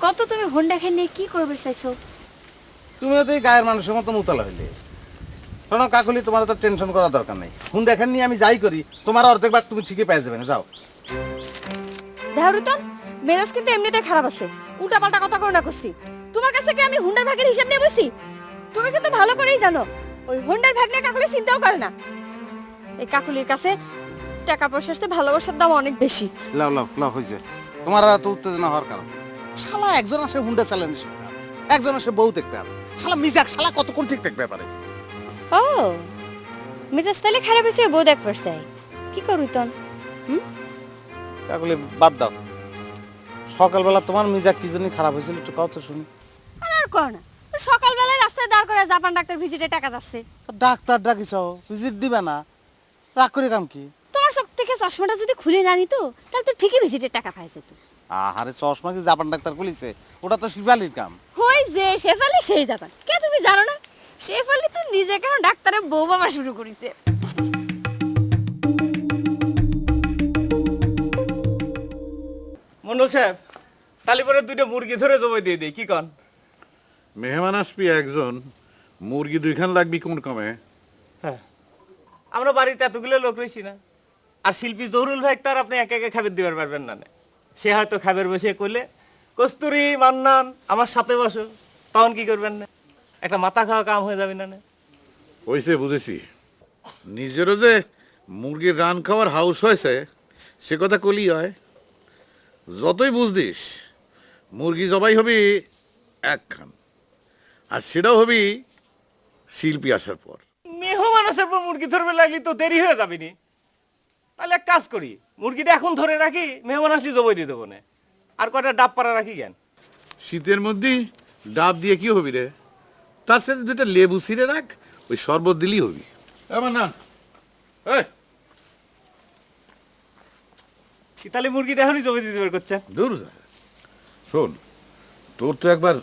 কত তুমি হোন্ডা খান নিয়ে কি করবে চাইছো? তুমিও তো এই গায়ের মানুষের মতো মুতালা হইলে। শোনো কাকুলি, তোমার তো টেনশন করার দরকার নেই। হুন্ডা খান নিয়ে আমি যাই করি, তোমার অর্ধেক ভাগ তুমি ঠিকই পেয়ে যাবে না। যাও। দেহরুতন, মেজাজ কিন্তু এমনিতে খারাপ আছে। উল্টাপাল্টা কথা কই না করছি। তোমার কাছে কি আমি হোন্ডার ভাগের হিসাব নিয়ে বসি? তুমি কিন্তু ভালো করেই জানো ওই হোন্ডার ভাগ নিয়ে কাকুলি চিন্তাও করে না। এই কাকুলির কাছে টাকা পয়সার চেয়ে ভালোবাসার দাম অনেক বেশি। লাও লাও লাও, হয়েছে। তোমার এত উত্তেজনা হওয়ার কারণ শালা একজন আসে হুন্ডা চালানো শিখবে, একজন আসে বউ দেখতে হবে। শালা মিজাক শালা কতক্ষণ ঠিক থাকবে পারে। ও মেজাজ তাহলে খারাপ হয়েছে, বউ দেখ পড়ছে। কি করু তন? কাকুলি বাদ দাও। সকালবেলা তোমার মিজাক কি জন্য খারাপ হয়েছিল একটু কও তো শুনি। আর কর না, সকালবেলায় রাস্তায় দাঁড় করে জাপান ডাক্তার ভিজিটে টাকা যাচ্ছে। ডাক্তার ডাকিছ, ভিজিট দিবে না? রাগ করে কাম কি? তোমার চোখ থেকে চশমাটা যদি খুলে না নিত তাহলে তো ঠিকই ভিজিটের টাকা পাই যেত। আরে চশমা কি জাপান ডাক্তার খুলিছে? ওটা তো শিবালির কাম। হই যে শেফালি সেই জাপান। কে তুমি জানো না? শেফালি তো নিজে কেন ডাক্তারের বউ বাবা শুরু করেছে। মন্ডল সাহেব, তালি পরে দুইটা মুরগি ধরে জবাই দিয়ে দিই, কি কন? মেহমান আসবি একজন, মুরগি দুইখান লাগবি কোন কমে? হ্যাঁ, আমরা বাড়িতে এতগুলো লোক রয়েছি না। আর শিল্পী জহুরুল ভাই তার আপনি একে একে খাবার দিবার পারবেন না। সে হয়তো খাবার বসে করলে কস্তুরি মান্নান আমার সাথে বসো, তখন কি করবেন না? একটা মাথা খাওয়া কাম হয়ে যাবে না? হয়েছে বুঝেছি, নিজেরও যে মুরগির রান খাওয়ার হাউস হয়েছে সে কথা কলি হয়। যতই বুঝদিস মুরগি জবাই হবি একখান, আর সেটাও হবি শিল্পী আসার পর। মেহমান আসার পর মুরগি ধরবে লাগলি তো দেরি হয়ে যাবে নি। তাহলে এক কাজ করি, মুরগিটা এখন ধরে রাখি, মেহমান আসলে জবাই দিয়ে দেবো না। আর কয়টা ডাব পাড়া রাখি কেন? শীতের মধ্যে ডাব দিয়ে কি হবি রে? তার সাথে দুইটা লেবু ছিঁড়ে রাখ, ওই শরবত দিলেই হবি। আমার না কি তাহলে মুরগিটা এখনই জবাই দিতে বের করছেন? দূর যা। শোন, তোর তো একবার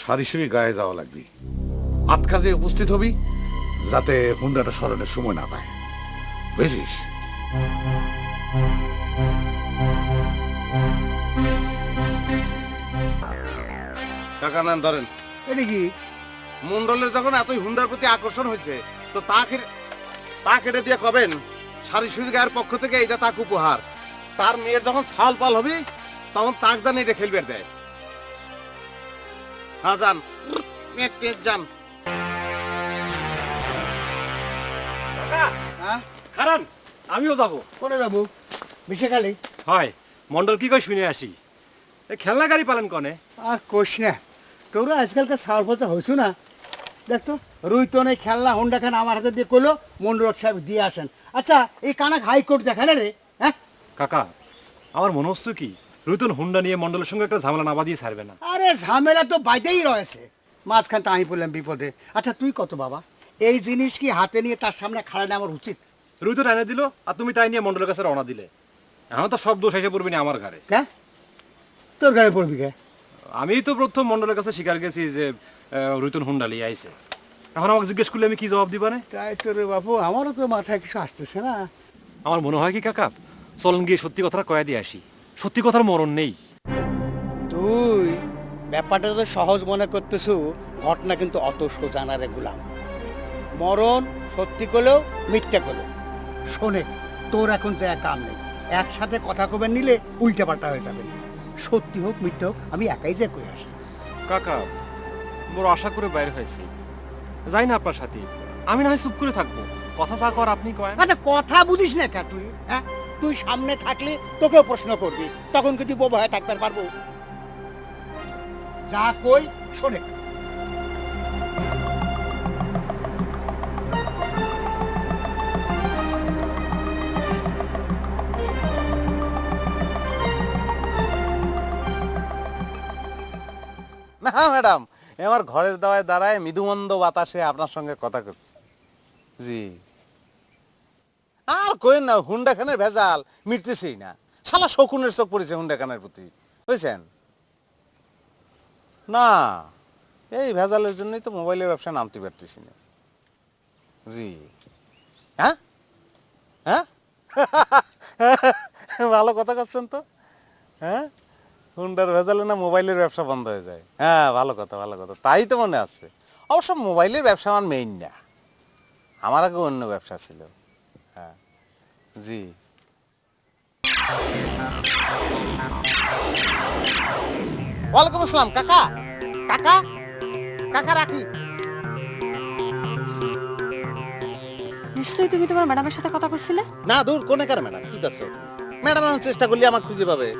সারি সারি গায়ে যাওয়া লাগবি, আট কাজে উপস্থিত হবি, যাতে হুন্ডাটা সরানোর সময় না পায়, বুঝিস? কাকা নেন ধরেন। এটা কি? মন্ডলের যখন এতই হুন্ডার প্রতি আকর্ষণ হয়েছে তো তা কেটে দিয়ে কবেন সারি গায়ের পক্ষ থেকে এটা তাক উপহার। তার মেয়ের যখন ছাল পাল হবে তখন তাক জান এটা খেলবে দেয়। হ্যাঁ যান, যান। হ্যাঁ, কারণ আমিও যাব। কোনে যাবো? বিশেখালি? হয়, মন্ডল কি কই শুনে আসি। খেলনা গাড়ি পালন কনে? আর কোশ না, তোরা আজকালকার সাল পচা হয়েছো না। দেখতো রুইতন এই খেলনা হোন্ডা খান আমার হাতে দিয়ে করলো, মন্ডল সাহেব দিয়ে আসেন। আচ্ছা এই কানাক হাইকোর্ট দেখা না রে? হ্যাঁ কাকা, আমার মনে হচ্ছে কি রুতন হুন্ডা নিয়ে মন্ডলের সঙ্গে একটা ঝামেলা না বাঁধিয়ে ছাড়বে না। আরে ঝামেলা তো বাইতেই রয়েছে, মাঝখান তো আমি পড়লাম বিপদে। আচ্ছা তুই কত বাবা, এই জিনিস কি হাতে নিয়ে তার সামনে খাড়া নেওয়া আমার উচিত? রুতন এনে দিল আর তুমি তাই নিয়ে মন্ডলের কাছে রওনা দিলে। এখন তো সব দোষ এসে পড়বে না আমার ঘরে। হ্যাঁ, তোর গায়ে পড়বি কে? আমি তো প্রথম মন্ডলের কাছে স্বীকার গেছি যে রুতন হুন্ডা লিয়ে আইছে। এখন আমাকে জিজ্ঞেস করলে আমি কি জবাব দিবা না? তাই তো রে বাপু, আমারও তো মাথায় কিছু আসতেছে না। আমার মনে হয় কি কাকা, চলন গিয়ে সত্যি কথাটা কয়া দিয়ে আসি। সত্যি কথার মরণ নেই। তুই ব্যাপারটা তো সহজ মনে করতেছু, ঘটনা কিন্তু অত সোজা না রে গুলাম। মরণ সত্যি করলেও মিথ্যা করলেও শোনে, তোর এখন যে কাম নেই, একসাথে কথা কবেন নিলে উল্টা পাল্টা হয়ে যাবে। সত্যি হোক মিথ্যা হোক আমি একাই যে কই আসি। কাকা, বড় আশা করে বাইরে হয়েছি, যাই না আপনার সাথে। আমি না হয় চুপ করে থাকবো, কথা যা কর আপনি কয়। আচ্ছা কথা বুঝিস না কে তুই? হ্যাঁ, তুই সামনে থাকলে তোকেও প্রশ্ন করবি, তখন কি তুই বোবা হয়ে থাকতে পারবো? যা কই শোনে। না ম্যাডাম, আমার ঘরের দাওয়ায় দাঁড়ায় মৃদুমন্দ বাতাসে আপনার সঙ্গে কথা করছি। জি, আর কইন না, হুন্ডা খানের ভেজাল মিটতেছেই না। শালা শকুনের চোখ পড়েছে হুন্ডা খানের প্রতি, বুঝছেন? না, এই ভেজালের জন্যই তো মোবাইলের ব্যবসা নামতে পারতেছি না। জি, হ্যাঁ হ্যাঁ ভালো কথা করছেন তো। হ্যাঁ, হুন্ডার ভেজালে না মোবাইলের ব্যবসা বন্ধ হয়ে যায়। হ্যাঁ, ভালো কথা ভালো কথা, তাই তো মনে আছে। অবশ্য মোবাইলের ব্যবসা আমার মেইন না, আমার আগে অন্য ব্যবসা ছিল। হ্যাঁ জি। ওয়ালাইকুম আসসালাম কাকা। কাকা কাকা রাখি। নিশ্চয়ই তুমি তোমার ম্যাডামের সাথে কথা করছিলে। না দূর কোনে কার ম্যাডাম, কি করছো ম্যাডাম? আমি চেষ্টা করলি আমাকে খুঁজে পাবে।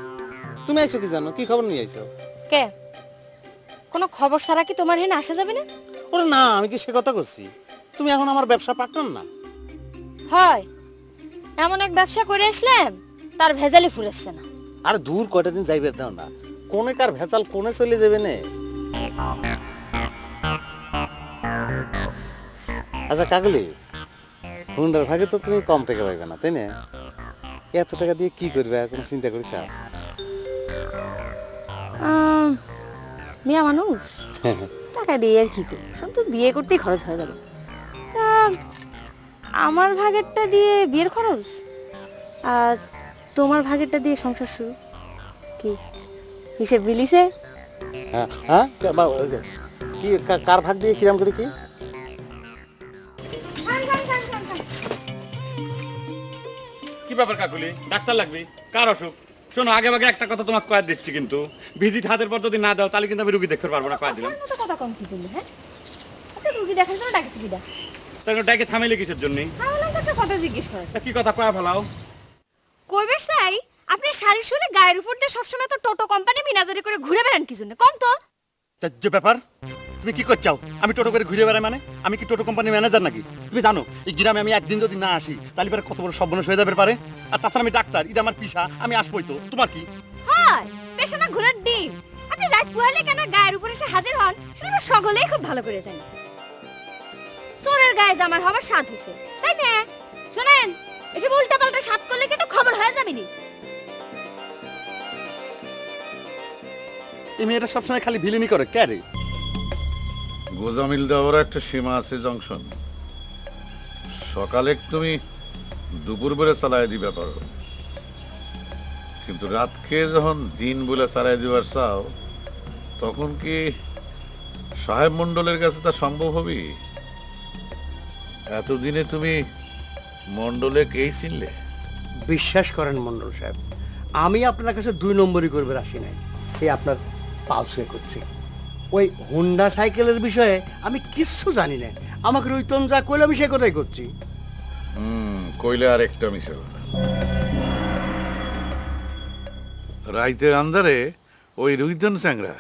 তুমি আইছো কি জানো, কি খবর নিয়ে আইছো? কে কোনো খবর ছাড়া কি তোমার হেন আসা যাবে না? ওরে না, আমি কি সে কথা করছি? তুমি এখন আমার ব্যবসা পার্টনার না। হয় এমন এক ব্যবসা করে আসলাম তার ভেজালি ফুরেছে না। আরে দূর কয়টা দিন যাইবে দাও না, কোনে কার ভেজাল কোনে চলে যাবে না। আচ্ছা কাকলি, হুন্ডার ভাগে তো তুমি কম টাকা পাইবে না, তাই না? এত টাকা দিয়ে কি করবে কোনো চিন্তা করিস? মিয়া মানুষ টাকা দিয়ে আর কি করবো, সব তো বিয়ে করতেই খরচ হয়ে যাবে। তা আমার ভাগেরটা দিয়ে বিয়ের খরচ আর তোমার ভাগেরটা দিয়ে সংসার শুরু, কি হিসেব মিলিছে? হ্যাঁ হ্যাঁ, কি কার ভাগ দিয়ে কিরাম করে কি? কি ব্যাপার কাকুলি, ডাক্তার লাগবে? কার অসুখ? শোনো, আগে ভাগে একটা কথা তোমাকে কয়ে দিচ্ছি, কিন্তু ভিজিট হাতের পর যদি না দাও তাহলে কিন্তু আমি রুগী দেখতে পারবো না, কয়ে দিলাম। কথা কম কি করলে? হ্যাঁ আপনি রুগী দেখার জন্য ডাকেছি কিনা? তাই ডাকে থামাইলে কিসের জন্য? একটা কথা জিজ্ঞেস করে কি কথা কয়া ফেলাও? কইবে চাই আপনি শাড়ি শুনে গায়ের উপর দিয়ে সবসময় তো টোটো কোম্পানি মিনাজারি করে ঘুরে বেড়ান কি জন্য? কম তো যে ব্যাপার, তুমি কি করছাও? আমি টোটো করে ঘুরে বেড়াই মানে? আমি কি টোটো কোম্পানির ম্যানেজার নাকি? তুমি জানো এই গ্রামে আমি একদিন যদি না আসি তাহলে পরে কত বড় সর্বনাশ হয়ে যাবে পারে। আর তাছাড়া আমি ডাক্তার, এটা আমার পেশা, আমি আসবোই তো। তোমার কি? হয় পেছনে ঘোরার ডিম। আপনি রাত পোহালে কেন গায়ের উপর এসে হাজির হন সেটা আমরা সকলেই খুব ভালো করে জানি। চোরের গায়ে জামার হবার স্বাদ হয়েছে, তাই না? শোনেন, এসব উল্টা পাল্টা স্বাদ করলে কিন্তু খবর হয়ে যাবে নি। এই মেয়েটা সবসময় খালি ভিলেনি করে, কে রে? গোজামিল দেওয়ার একটা সীমা আছে জংশন। সকালে তুমি দুপুর বেলা চালাই দিবে পারো, কিন্তু রাতকে যখন দিন বলে চালাই দিবার চাও তখন কি সাহেব মন্ডলের কাছে তা সম্ভব হবে? এতদিনে তুমি মন্ডলে কেই চিনলে? বিশ্বাস করেন মন্ডল সাহেব, আমি আপনার কাছে 2 নম্বরই করবে আসি নাই। এই আপনার পালসে করছি। ওই হুন্ডা সাইকেলের বিষয়ে আমি কিচ্ছু জানি না। আমাকে রুইতন যা কইলে আমি সে কথাই করছি। কইলে আর একটা মিশে কথা। রাইতের আন্ধারে ওই রুইতন চ্যাংরা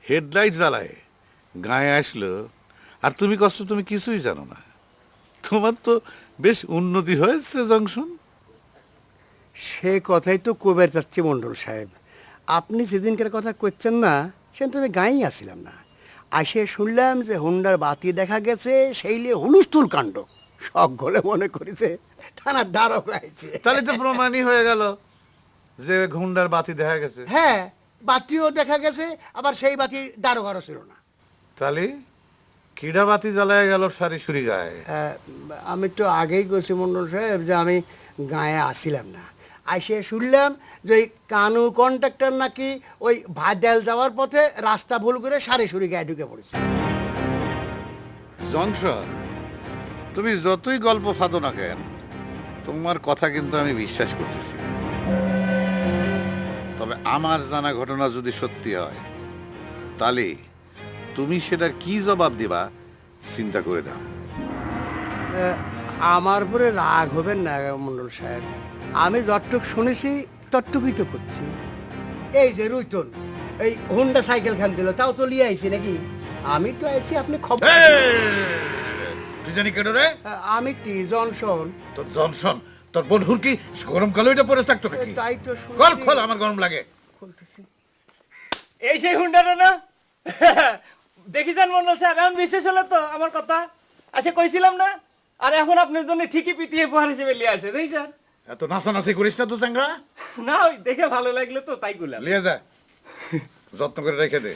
হেডলাইট জ্বালায় গায়ে আসলো, আর তুমি কষ্ট তুমি কিছুই জানো না। তোমার তো বেশ উন্নতি হয়েছে জংশন। সে কথাই তো কবের যাচ্ছি মন্ডল সাহেব। আপনি যেদিনকার কথা করছেন না, সেদিন তো আমি গাঁয়েই আসছিলাম না। আসে শুনলাম যে হুন্ডার বাতি দেখা গেছে, সেইলে হুলুস্থুল কাণ্ড। সব গলে মনে করেছে থানার দ্বারক আইছে। তাহলে তো প্রমাণই হয়ে গেল যে ঘুন্ডার বাতি দেখা গেছে। হ্যাঁ, বাতিও দেখা গেছে, আবার সেই বাতি দ্বারকারও ছিল না। তাহলে কিডা বাতি জ্বালায় গেল সারি সুরি গায়ে? আমি তো আগেই কইছি মন্ডল সাহেব যে আমি গায়ে আসিলাম না। আইসে শুনলাম যে ওই কানু কন্ট্রাক্টর নাকি ওই ভাইডাল যাওয়ার পথে রাস্তা ভুল করে সারি সুরি গায়ে ঢুকে পড়েছে। জংশন, তুমি যতই গল্প ফাঁদো না কেন, তোমার কথা কিন্তু আমি বিশ্বাস করতেছি না। তবে আমার জানা ঘটনা যদি সত্যি হয় তাহলে তুমি সেটার কি জবাব দিবা চিন্তা করে দাও। আমার উপরে রাগ হবেন না মন্ডল সাহেব, আমি যতটুক শুনেছি ততটুকুই তো করছি। এই যে রুইতন এই হুন্ডা সাইকেল খান দিল, তাও তো লিয়ে আইছি নাকি? আমি তো আইছি আপনি খবর। তুই জানি কেন রে? আমি টি জনসন। তোর জনসন, তোর বন্ধুর কি গরমকালে ওইটা পরে থাকতো নাকি? তাই তো কল খোল, আমার গরম লাগে। শুনতেছি। এই সেই হুন্ডাটা না? দেখি যান মন্ডল সাহেব, এখন বিশেষ হলো তো আমার কথা। আচ্ছা কইছিলাম না? আর এখন আপনার জন্য ঠিকই পিটিয়ে উপহার হিসেবে লিয়ে আসে, দেখছেন? এত নাচানাচি করিস না তো চ্যাংরা। না ওই দেখে ভালো লাগলো তো তাই করলাম। লিয়ে যা, যত্ন করে রেখে দে।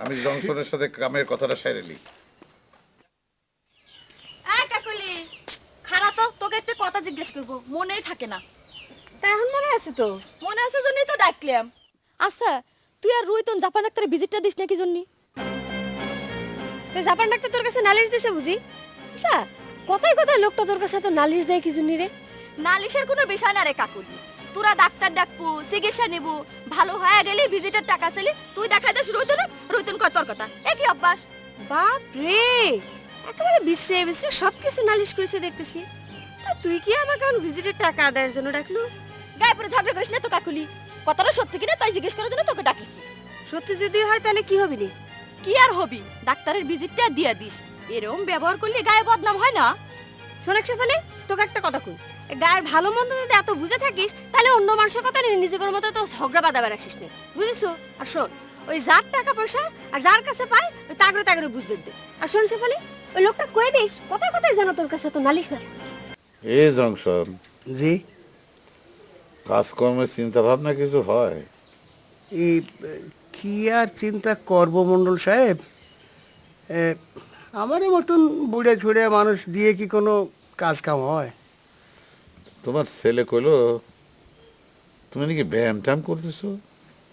আমি জংশনের সাথে কামের কথাটা সেরেলি। কাকুলি খারাপ তো, তোকে একটা কথা জিজ্ঞেস করবো, মনেই থাকে না। তা এখন মনে আছে তো? মনে আছে জন্যই তো ডাকলাম। আচ্ছা তুই আর রুই তোর জাপান ডাক্তারের ভিজিটটা দিস না কি জন্য? তো জাপান ডাক্তার তোর কাছে নালিশ দিছে বুঝি? আচ্ছা কথায় কথায় লোকটা তোর কাছে তো নালিশ দেয় কি জন্য রে? নালিশের কোনো বিষয় না রে কাকুলি। তোরা ডাক্তার ডাকবো, চিকিৎসা নেব, ভালো হয়ে গেলে ভিজিটের টাকা চাইলে তুই দেখাই দিস রুইতন, রুইতন কয় তোর কথা। একই অভ্যাস। বাপ রে, একেবারে বিশ্রে বিশ্রে সবকিছু নালিশ করেছে দেখতেছি। তা তুই কি আমাকে এখন ভিজিটের টাকা আদায়ের জন্য ডাকলু? গায়ে পরে ঝগড়া করিস না তো কাকুলি। কথাটা সত্যি কিনা তাই জিজ্ঞেস করার জন্য তোকে ডাকিছি। সত্যি যদি হয় তাহলে কি হবি নি? কি আর হবি, ডাক্তারের ভিজিটটা দিয়ে দিস। এরকম ব্যবহার করলে গায়ে বদনাম হয় না? শোনাক শেফালি, তোকে একটা কথা কই, গায়ের ভালো মন্দ যদি এত বুঝে থাকিস তাহলে অন্য মানুষের কথা নিয়ে নিজের মতো তো ঝগড়া বাঁধাবার আসিস না, বুঝেছো? আর শোন, ওই যার টাকা পয়সা আর যার কাছে পায় ওই তাগড়ে তাগড়ে বুঝবে দে। আর শোন শেফালি, ওই লোকটা কয়ে দিস কথায় কথায় যেন তোর কাছে তো নালিশ না। এ জংশন, জি, কাজকর্মের চিন্তা ভাবনা কিছু হয়? এই কি আর চিন্তা করব মন্ডল সাহেব, আমার মতন বুড়ে ছুড়ে মানুষ দিয়ে কি কোনো কাজ কাম হয়? তোমার ছেলে কইলো তুমি নাকি ব্যায়াম ট্যাম করতেছো?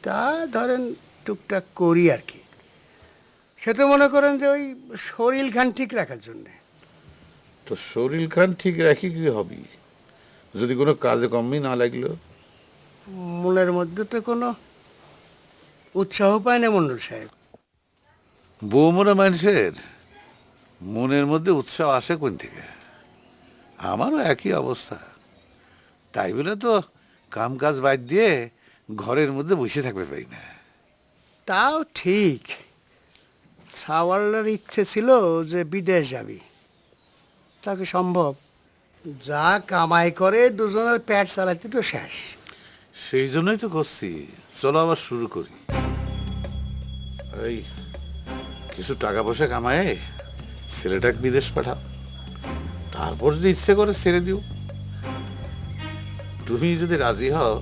তা ধরেন টুকটাক করি আর কি। সে তো মনে করেন যে ওই শরীর খান ঠিক রাখার জন্যে। তো শরীর খান ঠিক রাখি কি হবি যদি কোনো কাজে কমই না লাগলো? মনের মধ্যে তো কোনো উৎসাহ পায় না মন্ডল সাহেব। বৌমরা মানুষের মনের মধ্যে উৎসাহ আসে কোন থেকে? আমারও একই অবস্থা। তাই বলে তো কাম কাজ বাদ দিয়ে ঘরের মধ্যে বসে থাকবে পারি না। তাও ঠিক, সাওয়ালের ইচ্ছে ছিল যে বিদেশ যাবি, তাকে সম্ভব? যা কামাই করে দুজনের পেট চালাতে তো শেষ। সেই জন্যই তো করছি, চলো আবার শুরু করি। এই কিছু টাকা পয়সা কামায় ছেলেটাকে বিদেশ পাঠাও, তারপর যদি ইচ্ছে করে ছেড়ে দিও। তুমি যদি রাজি হও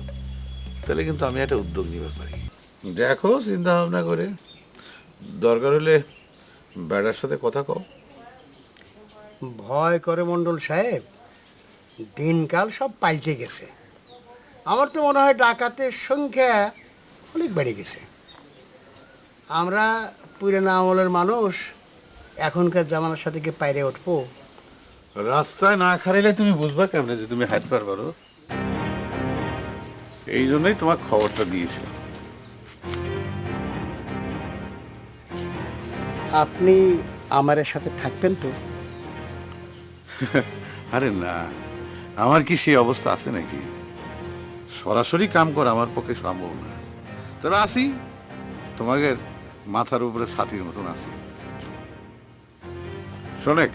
তাহলে কিন্তু আমি একটা উদ্যোগ নিতে পারি। দেখো চিন্তা ভাবনা করে, দরকার হলে বেড়ার সাথে কথা কও। ভয় করে মন্ডল সাহেব, দিনকাল সব পাল্টে গেছে। আমার তো মনে হয় ডাকাতের সংখ্যা অনেক বেড়ে গেছে। আমরা পুরানো আমলের মানুষ এখনকার জামানার সাথে কি পাইরে উঠবো? রাস্তায় না খারাইলে তুমি বুঝবা কেমনে যে তুমি হাঁটতে পারো? এই জন্যই তোমার খবরটা দিয়েছিলাম। আপনি আমার সাথে থাকবেন তো? আরে না, আমার কি সেই অবস্থা আছে নাকি? সরাসরি কাম করা আমার পক্ষে সম্ভব না। তবে আসি, তোমাকে মাথার উপরে ছাতির মতন আসি। শোনেক,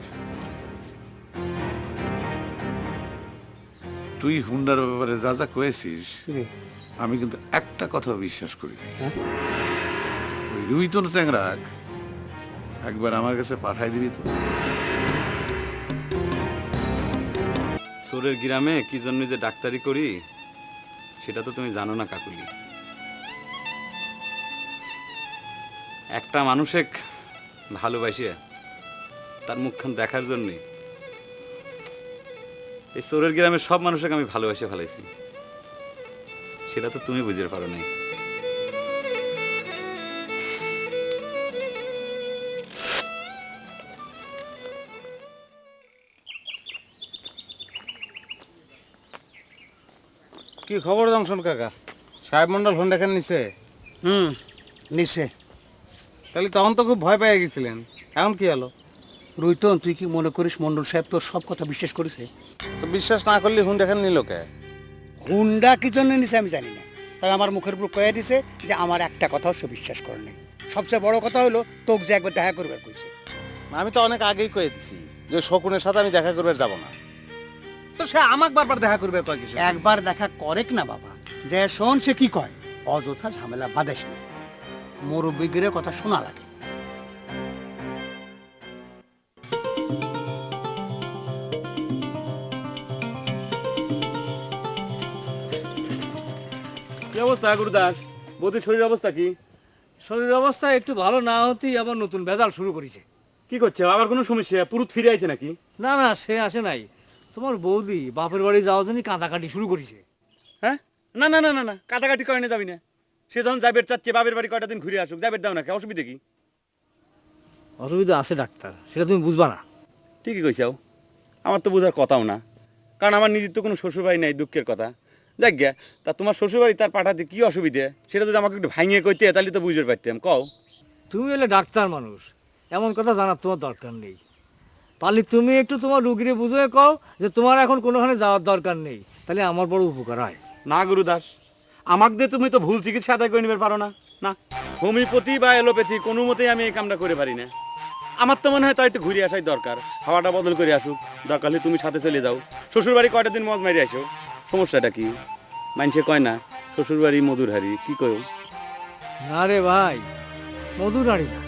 তুই হুন্ডার ব্যাপারে যা যা কয়েছিস জি। আমি কিন্তু একটা কথা বিশ্বাস করি না। ওই রুইতন চ্যাংরাক একবার আমার কাছে পাঠাই দিবি তো? সোরের গ্রামে কি জন্য যে ডাক্তারি করি সেটা তো তুমি জানো না কাকুলি। একটা মানুষে ভালোবাসিয়া তার মুখখান দেখার জন্যে এই সোরের গ্রামের সব মানুষকে আমি ভালোবাসে ফেলাইছি। সেটা তো তুমি বুঝতে পারো নাই। কি খবর জংশন কাকা? সাহেব মন্ডল ফোন দেখেন নিছে? নিচে। তাহলে তখন তো খুব ভয় পেয়ে গেছিলেন, এখন কি হলো? রুইতন, তুই কি মনে করিস মন্ডল সাহেব তোর সব কথা বিশ্বাস করেছে? তো বিশ্বাস না করলে ফোন দেখেন নিল কে? হুন্ডা কি জন্য নিছে আমি জানি না, তবে আমার মুখের উপর কয়ে দিছে যে আমার একটা কথাও সে বিশ্বাস করে নাই। সবচেয়ে বড় কথা হলো তোকে যে একবার দেখা করবার কইছে। আমি তো অনেক আগেই কয়ে দিছি যে শকুনের সাথে আমি দেখা করবার যাব না। তো সে আমাকে বারবার দেখা করবে কয় কিছু? একবার দেখা করেক না বাবা, যে শোন সে কি কয়, অযথা ঝামেলা বাঁধাস না। মুরব্বীদের কথা শোনা লাগে। কি অবস্থা গুরুদাস? বৌদির শরীর অবস্থা কি? শরীর অবস্থা একটু ভালো না হতেই আবার নতুন ভেজাল শুরু করেছে। কি করছে? আবার কোনো সমস্যা? পুরুত ফিরে আইছে নাকি? না না, সে আসে নাই। তোমার বৌদি বাপের বাড়ি যাওয়ার জন্য কাঁদাকাটি শুরু করেছে। হ্যাঁ? না না না না না, কাটাকাটি করে যাবি না। সে যখন যাবের চাচ্ছে বাপের বাড়ি কয়টা দিন ঘুরে আসুক, যাবের দাও না, কে অসুবিধা কি? অসুবিধা আছে ডাক্তার, সেটা তুমি বুঝবা না। ঠিকই কইছাও, আমার তো বোঝার কথাও না, কারণ আমার নিজের তো কোনো শ্বশুরবাড়ি নাই, দুঃখের কথা। যাক গিয়া, তা তোমার শ্বশুরবাড়ি তার পাঠাতে কি অসুবিধে সেটা যদি আমাকে একটু ভাঙিয়ে কইতে তাহলে তো বুঝতে পারতাম, কও। তুমি হলে ডাক্তার মানুষ, এমন কথা জানার তোমার দরকার নেই। পারলে তুমি একটু তোমার রুগীরে বুঝিয়ে কও যে তোমার এখন কোনোখানে যাওয়ার দরকার নেই, তাহলে আমার বড় উপকার হয়। না গুরুদাস, আমাকে দিয়ে তুমি তো ভুল চিকিৎসা আদায় করে নিতে পারো না। না, হোমিওপ্যাথি বা এলোপ্যাথি কোনো মতেই আমি এই কামটা করে পারি না। আমার তো মনে হয় তাই একটু ঘুরে আসাই দরকার, হাওয়াটা বদল করে আসুক। দরকার হলে তুমি সাথে চলে যাও, শ্বশুরবাড়ি কয়টা দিন মজ মারি আসো। সমস্যাটা কি? মানুষে কয় না শ্বশুরবাড়ি মধুর হারি, কি কয়? না রে ভাই, মধুর হাড়ি না,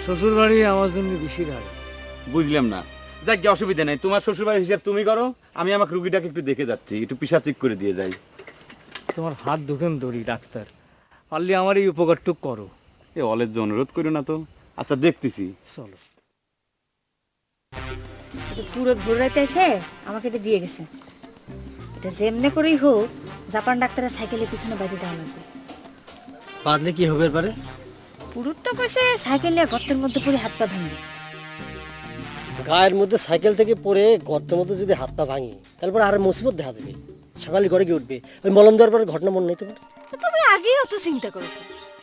শ্বশুর বাড়ি আমার জন্য বেশির হাড়ি। বুঝলাম না। যাক গিয়ে, অসুবিধা নেই, তোমার শ্বশুরবাড়ির হিসাব তুমি করো, আমি আমাকে রুগীটাকে একটু দেখে যাচ্ছি, একটু পিসা চেক করে দিয়ে যাই। তোমার হাত দুখান ধরি ডাক্তার, পারলে আমার এই উপকারটুক করো। এ অলের যে অনুরোধ করো না তো। আচ্ছা, দেখতেছি। চলো। পুরো ভোর রাতে এসে আমাকে এটা দিয়ে গেছে। এটা যেমনে করেই হোক জাপান ডাক্তারের সাইকেলের পিছনে বাঁধি দেওয়া লাগবে। বাদলে কি হবে পারে? পুরুত তো কইছে সাইকেল নিয়ে গর্তের মধ্যে পড়ে হাত পা ভাঙবে। গায়ের মধ্যে সাইকেল থেকে পড়ে গর্তের মধ্যে যদি হাত পা ভাঙি, তারপর আর মুসিবত দেখা যাবে। সকালে ঘরে গিয়ে উঠবে, ওই মলম দেওয়ার পরে ঘটনা মনে নেই তোমার? তুমি আগেই অত চিন্তা করো,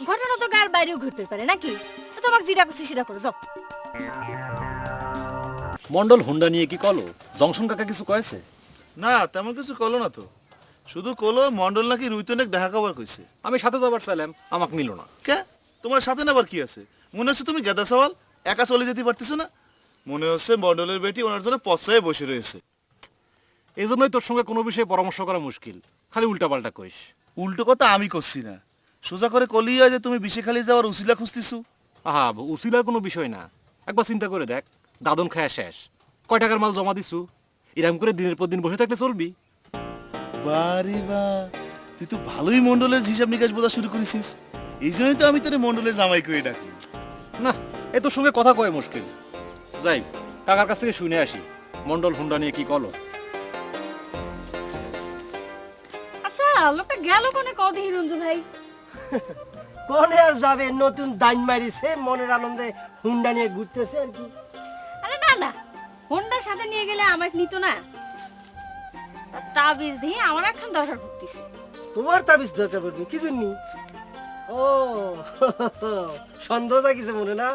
ঘটনা তো গায়ের বাইরেও ঘটতে পারে নাকি? তোমাকে যেটা করছি সেটা করো, যাও। মন্ডল হুন্ডা নিয়ে কি কলো? জংশন কাকা কিছু কয়েছে? না, তেমন কিছু কলো না তো। শুধু কলো মন্ডল নাকি রুইতনেক দেখা খাবার কইছে। আমি সাথে যাবার চাইলাম, আমাকে নিল না। কে? তোমার সাথে নেবার কি আছে? মনে হচ্ছে তুমি গেদা সওয়াল, একা চলে যেতে পারতেছো না? মনে হচ্ছে মন্ডলের বেটি ওনার জন্য পশ্চায়ে বসে রয়েছে। এই জন্যই তোর সঙ্গে কোনো বিষয়ে পরামর্শ করা মুশকিল, খালি উল্টাপাল্টা কইস। উল্টো কথা আমি করছি না, সোজা করে কলিয়া যে তুমি বিশেখালি যাওয়ার উসিলা খুঁজতেছো। আহা, উসিলার কোনো বিষয় না। একবার চিন্তা করে দেখ, দাদন খায়া শেষ, কয় টাকার মাল জমা দিছু? এরকম করে দিনের পর দিন বসে থাকলে চলবি? বারে বা, তুই তো ভালোই মন্ডলের হিসাব নিকাশ বোঝা শুরু করেছিস। এই জন্যই তো আমি তোর মন্ডলের জামাই করে ডাকি। না, এ তোর সঙ্গে কথা কয়ে মুশকিল। যাই, কাকার কাছ থেকে শুনে আসি মন্ডল হুন্ডা নিয়ে কি কলো। আচ্ছা, লোকটা গেল কোনে কও দেখি রঞ্জু ভাই। কোনে আর যাবে, নতুন ডাইন মারিছে, মনের আনন্দে হুন্ডা নিয়ে ঘুরতেছে আর কি। আরে না না, হোন্ডার সাথে নিয়ে গেলে আমাকে নিত না। তাবিজ দিয়ে আমার এখন দরকার পড়তেছে। তোমার তাবিজ দরকার পড়বে কি জন্য? ও সন্দেহ জাগিছে মনে না?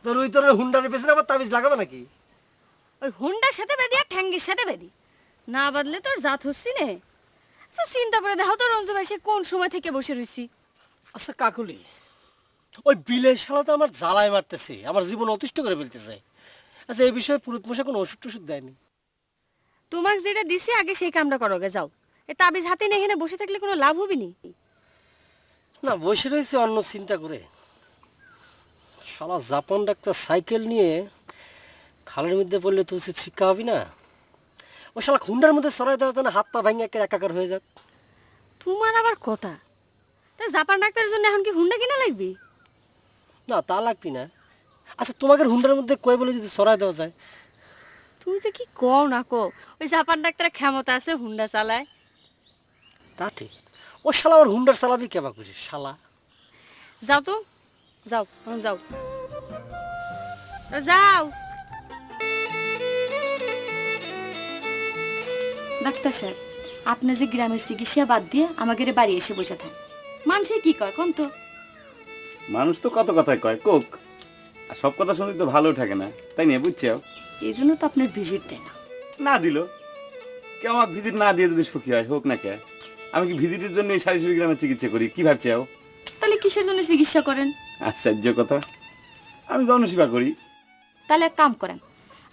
তোর ওই তোর হুন্ডার পেছনে আবার তাবিজ লাগাবে নাকি? ওই হোন্ডার সাথে বেদি আর ঠ্যাঙ্গের সাথে বেদি না বদলে তোর জাত হচ্ছি নে। আচ্ছা, চিন্তা করে দেখো তো রঞ্জু ভাই, সে কোন সময় থেকে বসে রইছি। আচ্ছা কাকুলি, ওই বিলের শালা তো আমার জ্বালায় মারতেছে, আমার জীবন অতিষ্ঠ করে ফেলতেছে। আচ্ছা, এই বিষয়ে পুরুত মশা কোনো ওষুধ টষুধ দেয়নি? তোমাকে যেটা দিছি আগে সেই কামটা করো গে, যাও। এ তাবিজ হাতে নিয়ে এখানে বসে থাকলে কোনো লাভ হবে নি। না, বসে রয়েছে অন্য চিন্তা করে। শালা জাপান ডাক্তার সাইকেল নিয়ে খালের মধ্যে পড়লে তো উচিত শিক্ষা হবি না? ও শালা হুন্ডার মধ্যে সরাই দেওয়ার জন্য হাত পা ভাঙে একাকার হয়ে যাক। তোমার আবার কথা, তা জাপান ডাক্তারের জন্য এখন কি হুন্ডা কিনা লাগবে? না, তা লাগবি না। আচ্ছা, তোমাকে হুন্ডার মধ্যে কয়ে বলে যদি সরাই দেওয়া যায়? তুমি যে কি কও না কো, ওই জাপান ডাক্তারের ক্ষমতা আছে, হুন্ডা চালায়। তা ঠিক, ও শালা আবার হুন্ডার চালাবি কেবা করে শালা। যাও তো, যাও, এখন যাও, যাও। ডাক্তার সাহেব, আপনি যে গ্রামের চিকিৎসা বাদ দিয়ে আমাদের বাড়ি এসে বসে থাকেন, মানুষে কি কয় কোন তো? মানুষ তো কত কথাই কয়, কোক। আর সব কথা শুনতে তো ভালো থাকে না, তাই নিয়ে বুঝছো? এই জন্য তো আপনার ভিজিট দেয় না। না দিল কেউ আমাকে ভিজিট না দিয়ে যদি সুখী হয়, হোক না কে। আমি কি ভিজিটের জন্য এই সারি গ্রামে চিকিৎসা করি? কি ভাবছো? তাহলে কিসের জন্য চিকিৎসা করেন? আশ্চর্য কথা, আমি জনসেবা করি। তাহলে এক কাম করেন,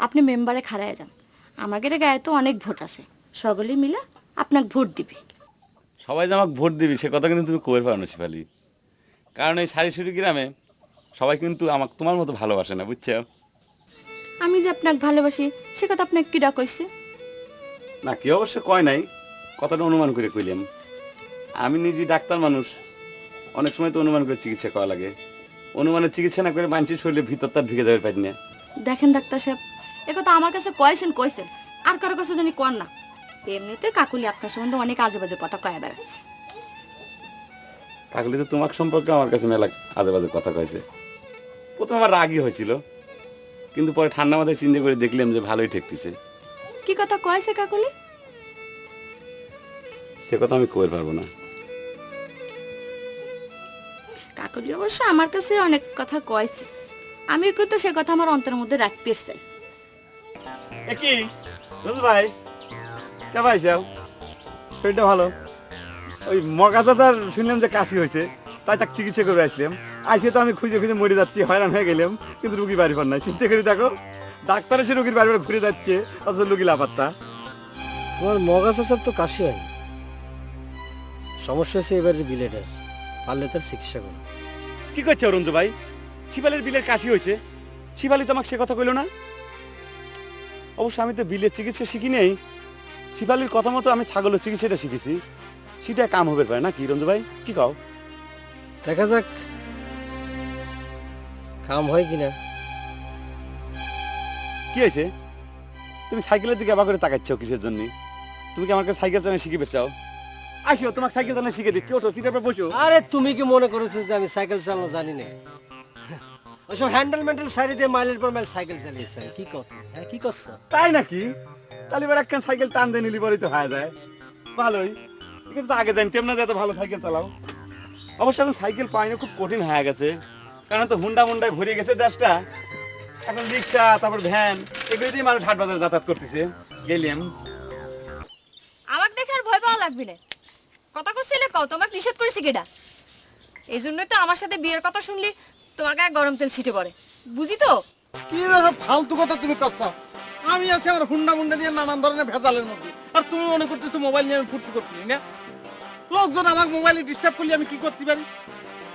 আপনি মেম্বারে খাড়ায় যান, আমাদের গায়ে তো অনেক ভোট আছে, সকলে মিলে আপনাকে ভোট দিবে। সবাই যে আমাকে ভোট দিবি সে কথা কিন্তু তুমি কবে পারো না শিফালি, কারণ এই সারি গ্রামে সবাই কিন্তু আমাকে তোমার মতো ভালোবাসে না, বুঝছো? আমি যে আপনাকে ভালোবাসি সে কথা আপনাকে কি ডাকইছে? না, কি অবশ্য কয় নাই, কথাটা অনুমান করে কইলাম। আমি নিজে ডাক্তার মানুষ, অনেক সময় তো অনুমান করে চিকিৎসা করা লাগে। অনুমানের চিকিৎসা না করে মানুষের শরীরের ভিতরটা ঢুকে যাবে পারি না। দেখেন ডাক্তার সাহেব, একথা আমার কাছে কইছেন, আর কারো কাছে জানি কর না। এমনিতে কাকুলি আপনার সম্বন্ধে অনেক আজে বাজে কথা কয়ে বেড়াচ্ছে। কাকলি তো তোমার সম্পর্কে আমার কাছে মেলা আজে বাজে কথা কয়েছে। প্রথমে আমার রাগই হয়েছিল, কিন্তু পরে ঠান্ডা মাথায় চিন্তা করে দেখলাম যে ভালোই ঠেকতেছে। কি কথা কয়েছে কাকুলি? সে কথা আমি কইতে পারবো না। কাকুলি অবশ্য আমার কাছে অনেক কথা কয়েছে, আমি কিন্তু সে কথা আমার অন্তরের মধ্যে রাখতে চাই। কি বুঝল ভাই, কে ভাই যাও, শরীরটা ভালো? ওই মগা চাচার শুনলাম যে কাশি হয়েছে, তাই তাকে চিকিৎসা করে আসলাম। আইসে তো আমি খুঁজে খুঁজে মরে যাচ্ছি, হয়রান হয়ে গেলাম, কিন্তু রুগী বাড়ি পার নাই। চিন্তা করে দেখো, ডাক্তার এসে রুগীর বাড়ি বাড়ি ঘুরে যাচ্ছে, অথচ রুগী লাপাত্তা। তোমার মগা চাচার তো কাশি হয়, সমস্যা হচ্ছে এবারে বিলেটের, পারলে তার চিকিৎসা করো। কি করছে অরুণ ভাই? শিবালের বিলের কাশি হয়েছে, শিবালি তো আমাকে সে কথা কইলো না। অবশ্য আমি তো বিলের চিকিৎসা শিখি নেই, শিবালির কথা মতো আমি ছাগলের চিকিৎসাটা শিখেছি। সেটা কাম হবে পারে না কি রঞ্জু ভাই, কি কও? দেখা যাক কাম হয় কিনা। কি হয়েছে? তুমি সাইকেলের দিকে আবার করে তাকাচ্ছ কিসের জন্য? তুমি কি আমাকে সাইকেল চালানো শিখিবে চাও? আসো, তোমাকে সাইকেল চালানো শিখে দিচ্ছি, ওঠো, সিটের উপর বসো। আরে তুমি কি মনে করেছো যে আমি সাইকেল চালানো জানি না? ওইসব হ্যান্ডেল ম্যান্ডেল সাইডে দিয়ে মাইলের পর মাইল সাইকেল চালিয়েছে। কি কথা, হ্যাঁ কি করছো? তাই নাকি? তাহলে এবার একখান সাইকেল টান দিয়ে নিলি পরেই তো হয়ে যায়। ভালোই, কিন্তু আগে জানতাম না যে এত ভালো সাইকেল চালাও। অবশ্য এখন সাইকেল পাইনি খুব কঠিন হয়ে গেছে, কারণ তো হুন্ডা মুন্ডায় ভরে গেছে দেশটা। এখন রিক্সা, তারপর ভ্যান, এগুলো দিয়ে মানুষ হাট বাজারে যাতায়াত করতেছে। গেলাম। আমার দেখে আর ভয় পাওয়া লাগবে না। কথা কইছিলে কও, তোমাকে নিষেধ করেছি কেডা? এই জন্যই তো আমার সাথে বিয়ের কথা শুনলি তোমার গায়ে গরম তেল ছিটে পড়ে, বুঝি তো? কি যেন ফালতু কথা তুমি করছো। আমি আছি আমার হুন্ডা মুন্ডা নিয়ে নানান ধরনের ভেজালের মধ্যে, আর তুমি মনে করতেছো মোবাইল নিয়ে আমি ফুর্তি করতেছি না? লোকজন আমাকে মোবাইলে ডিস্টার্ব করলে আমি কি করতে পারি?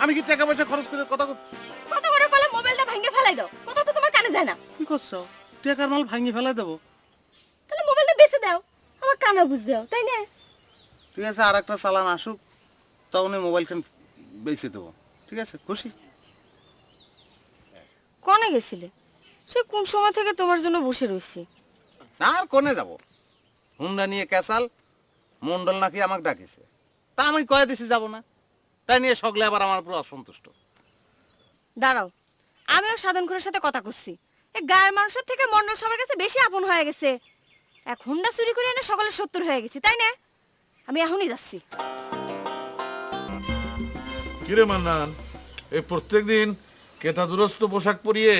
আমি কি টাকা পয়সা খরচ করে কথা করছি? কথা করে বলে মোবাইলটা ভেঙে ফেলাই দাও, কথা তো তোমার কানে যায় না। কি করছো? টাকার মাল ভাঙি ফেলাই দেবো? তাহলে মোবাইলটা বেচে দাও, আমার কানে বুঝ দাও, তাই না? ঠিক আছে, আর একটা চালান আসুক, তখন ওই মোবাইলখান বেচে দেবো। ঠিক আছে, খুশি? কনে গেছিলে? সে কোন সময় থেকে তোমার জন্য বসে রইছি। আর কোনে যাব? হুন্ডা নিয়ে ক্যাসাল, মন্ডল নাকি আমাকে ডাকিছে, তা আমি কয়ে দিছি যাব না। তাই নিয়ে সকলে আবার আমার পুরো অসন্তুষ্ট। দাঁড়াও, আমিও সাধন ঘরের সাথে কথা করছি। এই গায়ের মানুষের থেকে মন্ডল সবার কাছে বেশি আপন হয়ে গেছে। এক হুন্ডা চুরি করে এনে সকলে 70 হয়ে গেছে, তাই না? আমি এখনই যাচ্ছি। কিরে মান্নান, এই প্রত্যেকদিন কেতা দুরস্ত পোশাক পরিয়ে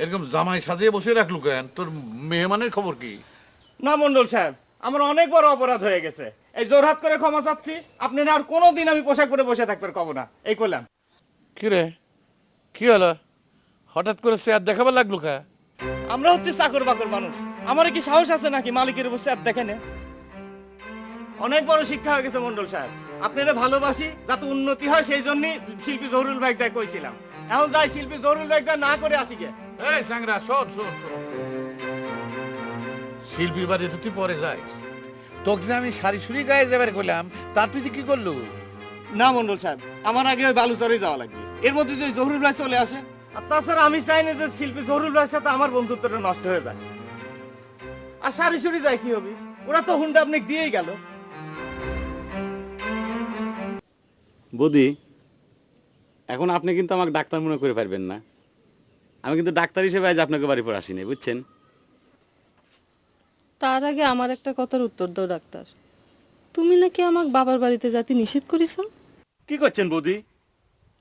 এরকম জামাই সাজিয়ে বসে রাখলু কেন? তোর মেহমানের খবর কি? না মন্ডল সাহেব, আমার অনেক বড় অপরাধ হয়ে গেছে, এই জোরহাত করে ক্ষমা চাচ্ছি। আপনি না আর কোনোদিন আমি পোশাক পরে বসে থাকতে কব না, এই করলাম। কিরে, কি হলো? হঠাৎ করে চেয়ার দেখাবার লাগলো কা? আমরা হচ্ছে চাকর বাকর মানুষ, আমার কি সাহস আছে নাকি মালিকের উপর চাপ দেখে নে? অনেক বড় শিক্ষা হয়ে গেছে মন্ডল সাহেব, আপনারা ভালোবাসি যাতে উন্নতি হয়, সেই জন্যই শিল্পী জহুরুল ভাই যাই কইছিলাম। এখন যাই শিল্পী জহুরুল ভাই যা না করে আসি গে। এই স্যাংরা, শোন শোন শোন শোন। শিল্পীর বাড়িতে তুই পরে যাই, তোকে যে আমি সারি সুরি গায়ে যাবার করলাম, তার তুই কি করলু? না মন্ডল সাহেব, আমার আগে ওই বালুচরে যাওয়া লাগবে, এর মধ্যে যদি জহুরুল ভাই চলে আসে। আর তাছাড়া আমি চাই না যে শিল্পী জহুরুল ভাইয়ের সাথে আমার বন্ধুত্বটা নষ্ট হয়ে যায়। আর সারি সুরি যায় কি হবে? ওরা তো হুন্ডা আপনি দিয়েই গেল। বৌদি, এখন আপনি কিন্তু আমাকে ডাক্তার মনে করে পারবেন না। আমি কিন্তু ডাক্তার হিসেবে আজ আপনাকে বাড়ি পর আসিনি, বুঝছেন? তার আগে আমার একটা কথার উত্তর দাও ডাক্তার। তুমি নাকি আমাকে বাবার বাড়িতে যেতে নিষেধ করিস? কি করছেন বৌদি?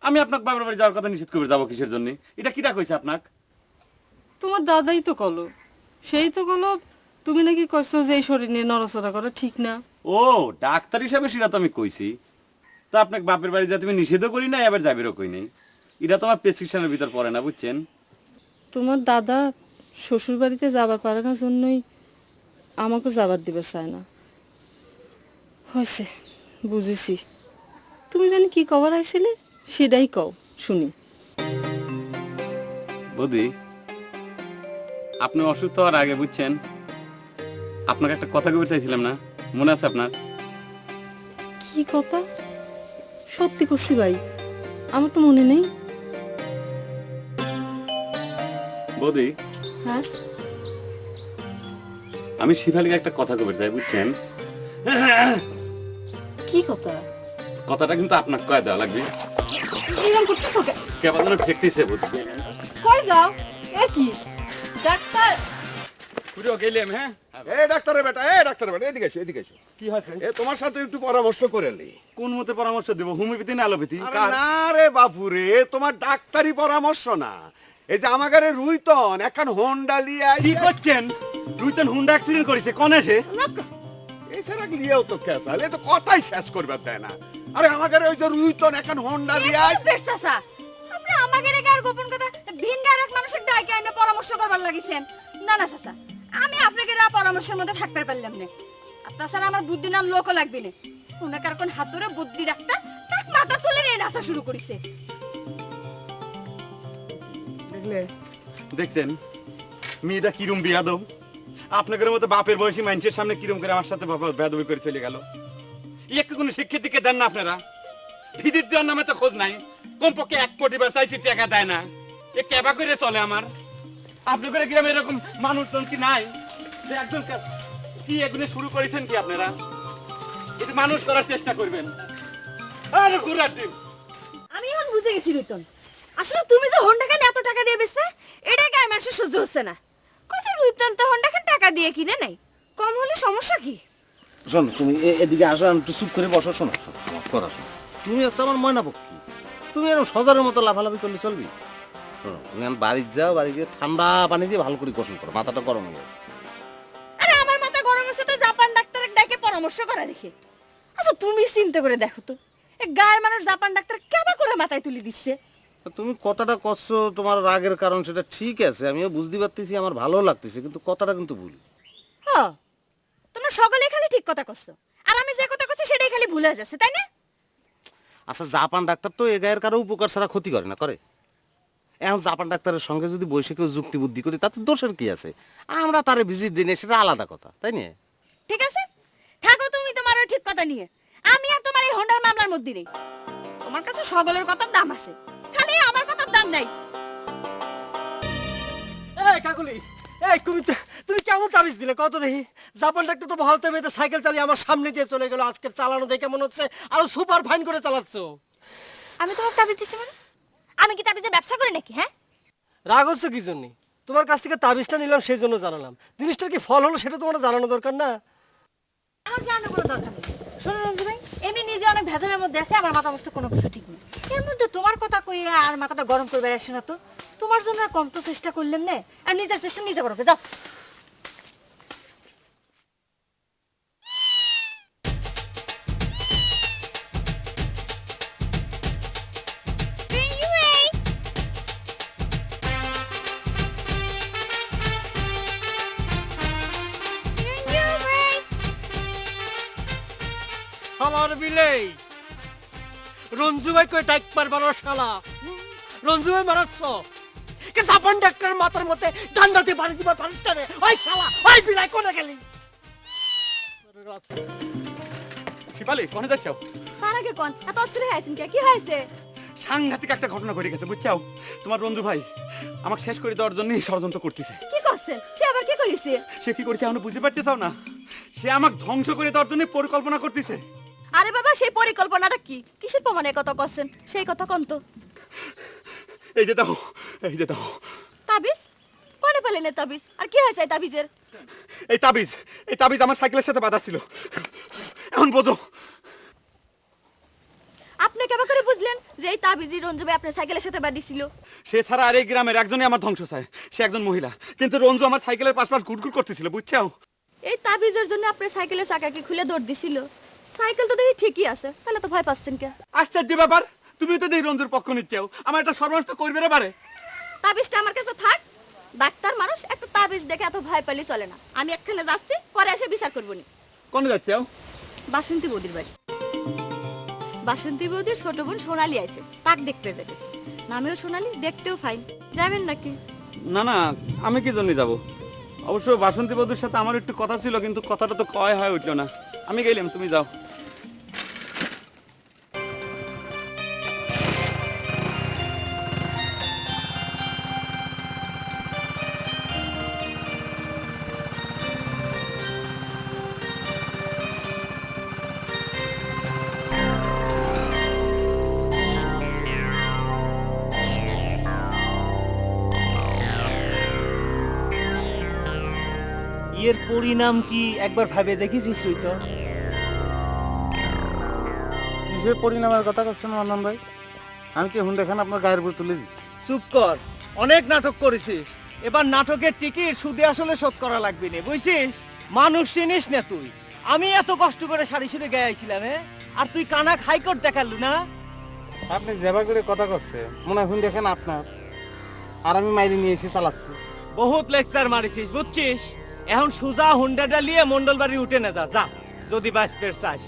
আমি আপনাকে বাবার বাড়ি যাওয়ার কথা নিষেধ করে যাবো কিসের জন্য? এটা কিটা কইছে আপনাকে? তোমার দাদাই তো কলো, সেই তো কলো তুমি নাকি কইছো যে এই শরীর নিয়ে নড়াচড়া করা ঠিক না। ও ডাক্তার হিসাবে সেটা তো আমি কইছি, তা আপনাকে বাপের বাড়ি যাতে আমি নিষেধও করি না, এবার যাবেরও কই নাই। এটা তো আমার প্রেসক্রিপশনের ভিতর পড়ে না, বুঝছেন? তোমার দাদা শ্বশুর বাড়িতে যাবার পারে না জন্যই আমাকে যাবার দিবে চায় না। হয়েছে, বুঝেছি। তুমি জানি কি কবার আইছিলে, সেটাই কও শুনি। বৌদি, আপনি অসুস্থ হওয়ার আগে, বুঝছেন, আপনাকে একটা কথা কবে চাইছিলাম না, মনে আছে আপনার? কি কথা? সত্যি করছি ভাই, আমার তো মনে নেই। বৌদি, হ্যাঁ, আমি শিফালিকে একটা কথা কবে চাই, বুঝছেন? কি কথা? কথাটা কিন্তু আপনাকে কয়ে দেওয়া লাগবে। এরকম করতেছো কে? কেবল যেন ঠেকতেছে বুঝছি। কই যাও? এ কি ডাক্তার? পুরো গেলাম। হ্যাঁ এই ডাক্তারের বেটা, এই ডাক্তারের বেটা, এদিকে এসো, এদিকে এসো। কি হয়েছে? এ তোমার সাথে একটু পরামর্শ করে নি। কোন মতে পরামর্শ দেব, হোমিওপ্যাথি না অ্যালোপ্যাথি? আরে না রে বাপুরে, তোমার ডাক্তারি পরামর্শ না। এই যে আমাগারে রুইতন এখন হোন্ডা লিয়ে কি করছেন? রুইতন হুন্ডা অ্যাক্সিডেন্ট করেছে কোন এসে? এছাড়া লিয়েও তো কেসাল, এ তো কথাই শেষ করবে দেয় না। আরে আমাগারে ওই যে রুইতন এখন হোন্ডা লিয়ে বেশাসা আপনি আমাদের গার গোপন কথা ভিন গার এক মানুষের ডাইকে আইনে পরামর্শ করবার লাগিছেন। না না চাচা, আমি আপনাকে না পরামর্শের মধ্যে থাকতে পারলাম না। আর তাছাড়া আমার বুদ্ধি নাম লোকও লাগবে না। ওনাকার কোন হাত ধরে বুদ্ধি ডাক্তার তাক মাথা তুলে নিয়ে নাচা শুরু করেছে। দেখছেন মেয়েটা কিরম বেয়াদব। আপনাদের মতো বাপের বয়সী মানুষের সামনে কিরম করে আমার সাথে বাবা বেয়াদবি করে চলে গেল। একটু কোনো শিক্ষিত দিকে দেন না আপনারা? ভিদির দেওয়ার নামে তো খোঁজ নাই। কমপক্ষে 1 কোটি বার চাইছি, টাকা দেয় না। এ কেবা করে চলে আমার। আপনাদের গ্রামে এরকম মানুষজন কি নাই যে একজন কি এগুলো শুরু করেছেন কি আপনারা? এটা মানুষ করার চেষ্টা করবেন। আরে ঘুরার ডিম। আমি এখন বুঝে গেছি রতন, আসলে তুমি যে হোন্ডাকে এত টাকা দিয়ে বেচবে এটা কি আমার সহ্য হচ্ছে না। কত রতন তো হোন্ডাকে টাকা দিয়ে কিনে নাই, কম হলে সমস্যা কি? শোন, তুমি এদিকে আসো, একটু চুপ করে বসো। শোনো কথা শোনো, তুমি হচ্ছে আমার ময়না পক্ষী। তুমি এরকম সজারের মতো লাফালাফি করলে চলবি? শোনো, তুমি এখন বাড়ি যাও, বাড়ি গিয়ে ঠান্ডা পানি দিয়ে ভালো করে গোসল করো, মাথাটা গরম হয়ে গেছে। আরে আমার মাথা গরম হচ্ছে তো জাপান ডাক্তারের ডাকে পরামর্শ করা দেখে। আচ্ছা তুমি চিন্তা করে দেখো তো, এই গায়ের মানুষ জাপান ডাক্তার কেবা করে মাথায় তুলে দিচ্ছে। তুমি কথাটা করছো তোমার রাগের কারণ, সেটা ঠিক আছে, আমিও বুঝতে পারতেছি, আমার ভালো লাগতেছে, কিন্তু কথাটা কিন্তু ভুল। হ্যাঁ, তোমরা সকলে খালি ঠিক কথা করছো, আর আমি যে কথা করছি সেটাই খালি ভুলে যাচ্ছে, তাই না? আচ্ছা, জাপান ডাক্তার তো এ গায়ের কারো উপকার ছাড়া ক্ষতি করে না, করে? এখন জাপান ডাক্তারের সঙ্গে যদি বসে কেউ যুক্তি বুদ্ধি করি, তাতে দোষের কি আছে? আমরা তারে ভিজিট দিনে, সেটা আলাদা কথা, তাই না? ঠিক আছে, থাকো তুমি তোমার ওই ঠিক কথা নিয়ে। আমি আর তোমার এই হোন্ডার মামলার মধ্যে নেই। তোমার কাছে সকলের কথার দাম আছে, খালি আমার কথার দাম নাই। এই কাকুলি, এই তুমি কেমন তাবিজ দিলে কত দেখি? জাপান ডাক্তার তো বলতে মেয়েতে সাইকেল চালিয়ে আমার সামনে দিয়ে চলে গেল। আজকে চালানো দেখে মনে হচ্ছে আরো সুপার ফাইন করে চালাচ্ছ। আমি তোমার তাবিজ দিছি মানে? আমি কি তাবিজে ব্যবসা করি নাকি? হ্যাঁ, রাগ হচ্ছে কি জন্য? তোমার কাছ থেকে তাবিজটা নিলাম সেই জন্য জানালাম। জিনিসটার কি ফল হলো সেটা তোমার জানানো দরকার না? আমার জানার কোনো দরকার নেই। শোনো রঞ্জু ভাই, এমনি নিজে অনেক ভেজালের মধ্যে আছে, আমার মাথা মস্ত কোনো কিছু ঠিক নেই। এর মধ্যে তোমার কথা কইয়া আর মাথাটা গরম করবে আসে না তো। তোমার জন্য আর কম তো চেষ্টা করলেন না, আর নিজের চেষ্টা নিজে করবে। যাও। আমার বিলেই রঞ্জু ভাই কই টাইক মারবার শালা। রঞ্জু ভাই মারাচ্ছ কে? জাপান ডাক্তারের মাথার মধ্যে ডান্ডাতে বাড়ি দিবার পারিস না রে? ওই শালা, ওই বিলাই কোনে গেলি? শিপালি কোনে যাচ্ছো? তার আগে কোন এত অস্থির হয়ে আছেন কে? কি হয়েছে? সাংঘাতিক একটা ঘটনা ঘটে গেছে বুঝছো? তোমার রঞ্জু ভাই আমাকে শেষ করে দেওয়ার জন্য ষড়যন্ত্র করতেছে। কি করছেন? সে আবার কি করেছে? সে কি করেছে এখনো বুঝতে পারতে চাও না? সে আমাকে ধ্বংস করে দেওয়ার জন্য পরিকল্পনা করতেছে। আরে বাবা, সেই পরিকল্পনাটা কি? কিসের প্রমাণের কথা করছেন? সেই কথা কোন তো? এই যে দাও, এই যে দাও তাবিজ। কোনে পেলেন এই তাবিজ? আর কি হয়েছে এই তাবিজের? এই তাবিজ, এই তাবিজ আমার সাইকেলের সাথে বাঁধা ছিল। এখন বোঝো। আপনি কেমন করে বুঝলেন যে এই তাবিজই রঞ্জু ভাই আপনার সাইকেলের সাথে বাঁধিছিল? সে ছাড়া আর এই গ্রামের একজনই আমার ধ্বংস চায়, সে একজন মহিলা। কিন্তু রঞ্জু আমার সাইকেলের পাশপাশ ঘুরঘুর করতেছিল বুঝছো? এই তাবিজের জন্য আপনার সাইকেলের চাকা কি খুলে দৌড় দিছিল? সাইকেল তো দেখি ঠিকই আছে, তাহলে তো ভয় পাচ্ছেন কে? আশ্চর্য ব্যাপার, তুমি তো দেখি রঞ্জুর পক্ষ নিচ্ছেও। আমার একটা সর্বনাশ তো করবে রে পারে। তাবিজটা আমার কাছে থাক। ডাক্তার মানুষ, একটা তাবিজ দেখে এত ভয় পেলে চলে না। আমি একখানে যাচ্ছি, পরে এসে বিচার করবো নি। কোনে যাচ্ছো? বাসন্তী বৌদির বাড়ি। বাসন্তী বৌদির ছোট বোন সোনালি আছে, তাক দেখতে যেতেছে। নামেও সোনালি, দেখতেও ফাইন। যাবেন নাকি? না না, আমি কি জন্য যাবো? অবশ্য বাসন্তী বধূর সাথে আমার একটু কথা ছিল, কিন্তু কথাটা তো কয় হয় উঠলো না। আমি গেলাম, তুমি যাও। বিয়ের পরিণাম কি একবার ভাবে দেখেছিস তুই তো? কিসের পরিণামের কথা করছেন মান্নান ভাই? আমি কি হুন্ডাখান আপনার গায়ের উপর তুলে দিচ্ছি? চুপ কর, অনেক নাটক করেছিস। এবার নাটকের টিকিট সুদে আসলে শোধ করা লাগবে না, বুঝছিস? মানুষ চিনিস না তুই। আমি এত কষ্ট করে সারি সুরে গায়ে আইছিলাম, আর তুই কানাক হাইকোর্ট দেখালু না। আপনি যেবা করে কথা করছে মনে হয় হুন্ডাখান আপনার, আর আমি মাইরে নিয়ে এসে চালাচ্ছি। বহুত লেকচার মারিছিস, বুঝছিস? এখন সুজা হুন্ডাটা নিয়ে মন্ডল বাড়ি উঠে না যা, যদি বাঁচতে চাস।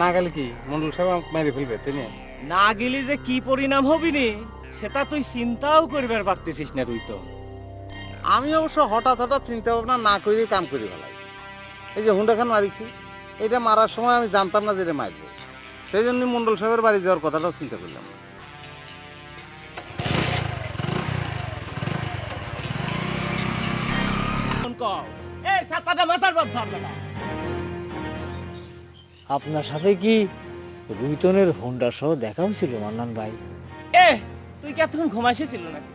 না গেলে কি মন্ডল সাহেব আমাকে মেরে ফেলবে, তাই না? না গেলি যে কি পরিণাম হবি নি সেটা তুই চিন্তাও করবার পারতেছিস না তুই তো। আমি অবশ্য হঠাৎ হঠাৎ চিন্তা ভাবনা না করে কাম করি ফেলাই। এই যে হুন্ডাখান মারিছি, এটা মারার সময় আমি জানতাম না যে এটা মারবো, সেই জন্য মন্ডল সাহেবের বাড়ি যাওয়ার কথাটাও চিন্তা করলাম না। এই ছাতাটা মাথার পর ধরবে না। আপনার সাথে কি রুইতনের হোন্ডা সহ দেখা হয়েছিল মান্নান ভাই? তুই কি এতক্ষণ ঘুমাইছিল নাকি?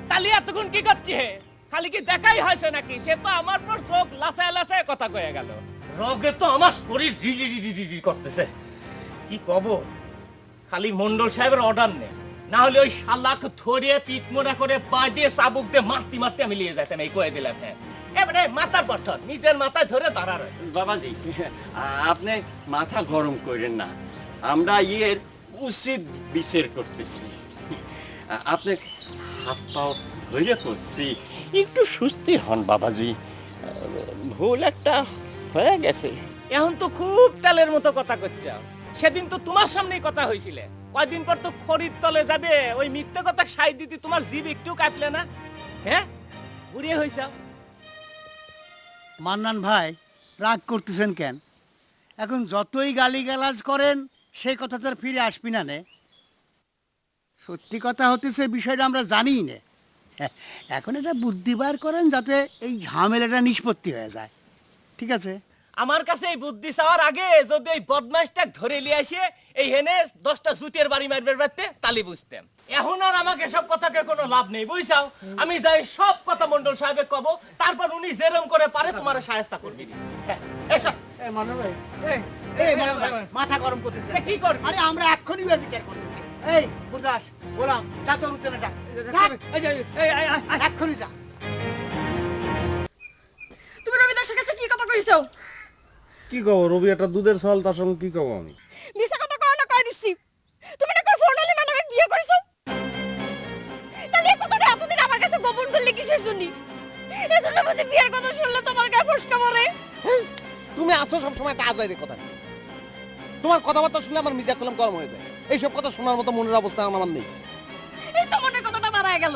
তাহলে এতক্ষণ কি করছিস? খালি কি দেখাই হয়েছে নাকি? সে তো আমার পর চোখ লাসায় লাসায় কথা কয়ে গেল। রগে তো আমার শরীর রি করতেছে। কি কব, খালি মন্ডল সাহেবের অর্ডার নেই, না হলে ওই শালাক ধরিয়ে পিঠ মোড়া করে পা দিয়ে চাবুক দিয়ে মারতে মারতে আমি নিয়ে যেতাম। এই কয়ে দিলাম। হ্যাঁ, এবারে মাথার পর ধর, নিজের মাথায় ধরে দাঁড়া রয়েছে। বাবাজি, আপনি মাথা গরম করেন না, আমরা ইয়ের উচিত বিচার করতেছি। আপনি হাত পাও ধরে করছি, একটু সুস্থি হন বাবাজি, ভুল একটা হয়ে গেছে। এখন তো খুব তেলের মতো কথা করছ। সেদিন তো তোমার সামনেই কথা হয়েছিল, কয়দিন পর তো খড়ির তলে যাবে। ওই মিথ্যে কথা সাই দিতে তোমার জিভ একটু কাঁপলে না? হ্যাঁ, বুড়িয়ে হয়েছ। মান্নান ভাই, রাগ করতেছেন কেন? এখন যতই গালিগালাজ করেন সেই কথা তো আর ফিরে আসবি না নে। সত্যি কথা হতেছে বিষয়টা আমরা জানিই না। এখন এটা বুদ্ধি বার করেন যাতে এই ঝামেলাটা নিষ্পত্তি হয়ে যায়। ঠিক আছে? আমার কাছে এই বুদ্ধি চাওয়ার আগে যদি এই বদমাইশটা ধরে নিয়ে আসে এই হেনে 10টা জুতের বাড়ি মারবার পারতে, তালি বুঝতাম। এখন আর আমাকে সব কথাকে কোনো লাভ নেই, বুঝছাও? আমি যাই সব কথা মন্ডল সাহেবে কব, তারপর উনি যেরকম করে পারে তোমার সাহায্য করবি। হ্যাঁ, এসব। মান্নান ভাই, মান্নান ভাই, মাথা গরম করতেছে। কি করবি? আরে আমরা এক্ষুনি বিচার করতেছি। এই বুদাস, গোলাম, যা তোর উঠে ডাক, এক্ষুনি যা। তুমি রবিদাসের কাছে কি কথা কইছো? কি কব রবি, একটা দুধের চাল, তার সঙ্গে কি কব আমি? মিছা কথা কও না, কই দিছি। তুমি না কই ফোন হলে মানে বিয়ে করেছো? তাহলে এই কথাটা এতদিন আমার কাছে গোপন করলে কিসের জন্য? এজন্য বুঝি বিয়ের কথা শুনলে তোমার গায়ে ফসকা পড়ে? তুমি আসো সবসময় একটা আজাইরে কথা নিয়ে। তোমার কথাবার্তা শুনলে আমার মিজাজ কলম গরম হয়ে যায়। এইসব কথা শোনার মতো মনের অবস্থা আমার নেই। এই তো মনের কথাটা বাড়ায় গেল,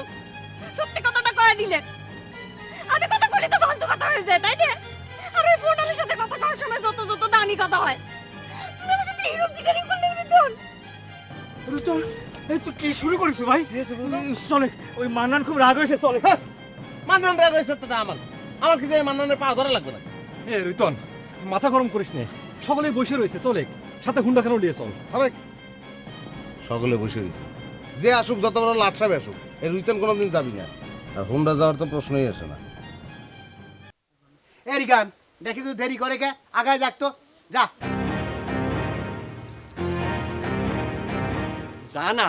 সত্যি কথাটা কয়ে দিলে। আমি কথা বলি তো ফালতু কথা হয়ে যায়, তাই না? আর ওই ফোনের সাথে কথা কওয়ার সময় যত যত দামি কথা হয়। তুমি আমার সাথে এইরকম চিটারিং করলে রিতন। রুইতন, এই তুই কি শুরু করেছিস ভাই? চলে, ওই মান্নান খুব রাগ হয়েছে, চলে। মান্নান রাগ হয়েছে তো আমার কি যে মান্নানের পা ধরা লাগবে না? এ রুইতন, মাথা গরম করিস নে, সকলেই বসে রয়েছে, চলে সাথে হুন্ডা কেন নিয়ে চল। হবে সকলে বসে রয়েছে, যে আসুক, যত বড় লাট সাহেব আসুক, এই রুইতেন কোনোদিন যাবি না। আর হুন্ডা যাওয়ার তো প্রশ্নই আসে না। এই গান দেখি তুই দেরি করে কে, আগায় যাক তো, যা। জানা,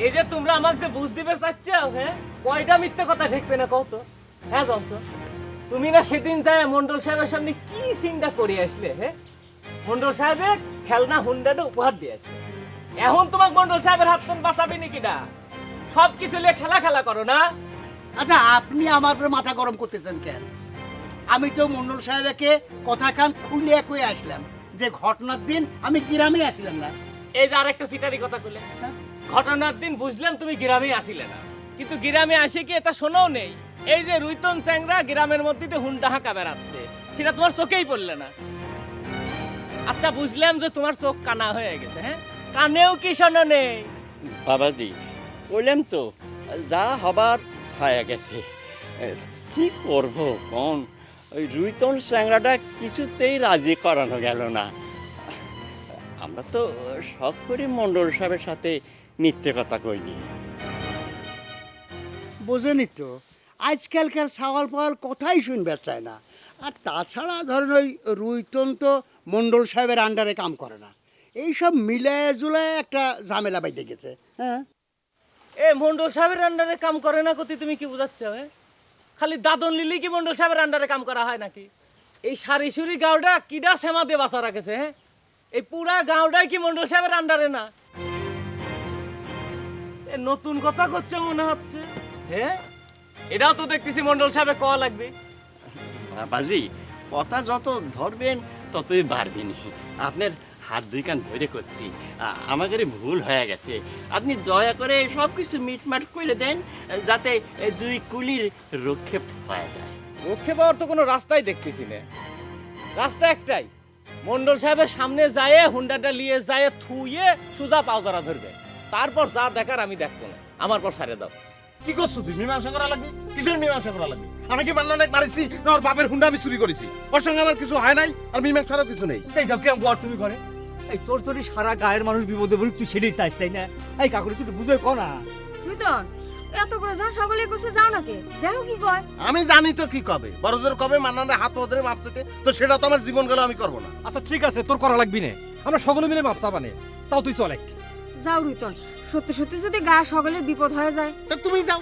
এই যে তোমরা আমাকে যে বুঝ দিবে চাচ্ছাও, হ্যাঁ, কয়টা মিথ্যে কথা ঠেকবে না কও তো? হ্যাঁ জনসন, তুমি না সেদিন যায় মন্ডল সাহেবের সামনে কি চিন্তা করে আসলে? হ্যাঁ, মন্ডল সাহেবে খেলনা হুন্ডাটা উপহার দিয়ে আসলে। এখন তোমাকে মন্ডল সাহেবের হাত থেকে বাঁচাবে নাকি না? সব কিছু নিয়ে খেলা খেলা করো না? আচ্ছা, আপনি আমার উপরে মাথা গরম করতেছেন কেন? আমি তো মন্ডল সাহেবকে কথা কান খুলে কয়ে আসলাম যে ঘটনার দিন আমি গ্রামে আসলাম না। এই যে আরেকটা সিটারি কথা কইলে, ঘটনার দিন বুঝলাম তুমি গ্রামে আসিলে না, কিন্তু গ্রামে আসে কি এটা শোনাও নেই? এই যে রুইতন চ্যাংরা গ্রামের মধ্যে দিয়ে হুন্ডা হাঁকা বেড়াচ্ছে, সেটা তোমার চোখেই পড়লে না? আচ্ছা, বুঝলাম যে তোমার চোখ কানা হয়ে গেছে। হ্যাঁ, কানেও কি শোনো নেই? বাবাজি, বললাম তো যা হবার হয়ে গেছে। কি করব কোন, ওই রুইতন চ্যাংরাটা কিছুতেই রাজি করানো গেল না। আমরা তো শখ করে মন্ডল সাহেবের সাথে মিথ্যে কথা কইনি। বোঝেনি তো, আজকালকার সাওয়াল পাওয়াল কথাই শুনবে চায় না। আর তাছাড়া ধরেন ওই রুইতন তো মণ্ডল সাহেবের আন্ডারে কাম করে না, এইসব মিলায় জুলায় একটা ঝামেলা বাইতে গেছে। হ্যাঁ, এ মন্ডল সাহেবের আন্ডারে কাম করে না কতি, তুমি কি বুঝাচ্ছ? হ্যাঁ, খালি দাদন লিলি কি মন্ডল সাহেবের আন্ডারে কাম করা হয় নাকি? এই সারিসুরি গাঁওটা কিডা সেমা দিয়ে বাঁচা রাখেছে? হ্যাঁ, এই পুরা গাঁওটাই কি মন্ডল সাহেবের আন্ডারে না? এ নতুন কথা করছে মনে হচ্ছে। হ্যাঁ, এটাও তো দেখতেছি মন্ডল সাহেবে কওয়া লাগবে। বাবাজি, কথা যত ধরবেন ততই বাড়বেন। আপনার হাত দুই কান ধরে করছি, আমাদের ভুল হয়ে গেছে। আপনি দয়া করে সব কিছু মিটমাট করে দেন, যাতে এই দুই কুলির রক্ষে পাওয়া যায়। রক্ষে পাওয়ার তো কোনো রাস্তাই দেখতেছি না। রাস্তা একটাই, মন্ডল সাহেবের সামনে যায় হুন্ডাটা নিয়ে যায় থুয়ে সুজা পাওজারা ধরবে, তারপর যা দেখার আমি দেখবো না, আমার পর সারে দাও। কি করছো তুই? মীমাংসা করা লাগবে? কিসের মীমাংসা করা লাগবে? আমি কি মান্নানে মারিছি না ওর বাপের হুন্ডা আমি চুরি করেছি? ওর সঙ্গে আমার কিছু হয় নাই, আর মীমাংসারও কিছু নেই। এই যাও কেমন গড় তুমি করে, এই তোর যদি সারা গায়ের মানুষ বিপদে বলি তুই সেটাই চাইছ, তাই না? এই কাকুরে তুই বুঝে কো না। রুইতন, এত করে যখন সকলেই করছে যাও নাকি, দেখো কি কয়। আমি জানি তো কি কবে, বড় জোর কবে মান্নানে হাত ধরে মাপ চাইতে, তো সেটা তো আমার জীবন গেল, আমি করবো না। আচ্ছা ঠিক আছে, তোর করা লাগবি না, আমরা সকলে মিলে মাপ চাবানে, তাও তুই চল এক। যাও রুইতন, সত্যি সত্যি যদি গায়ে সকলের বিপদ হয়ে যায়। তা তুমি যাও,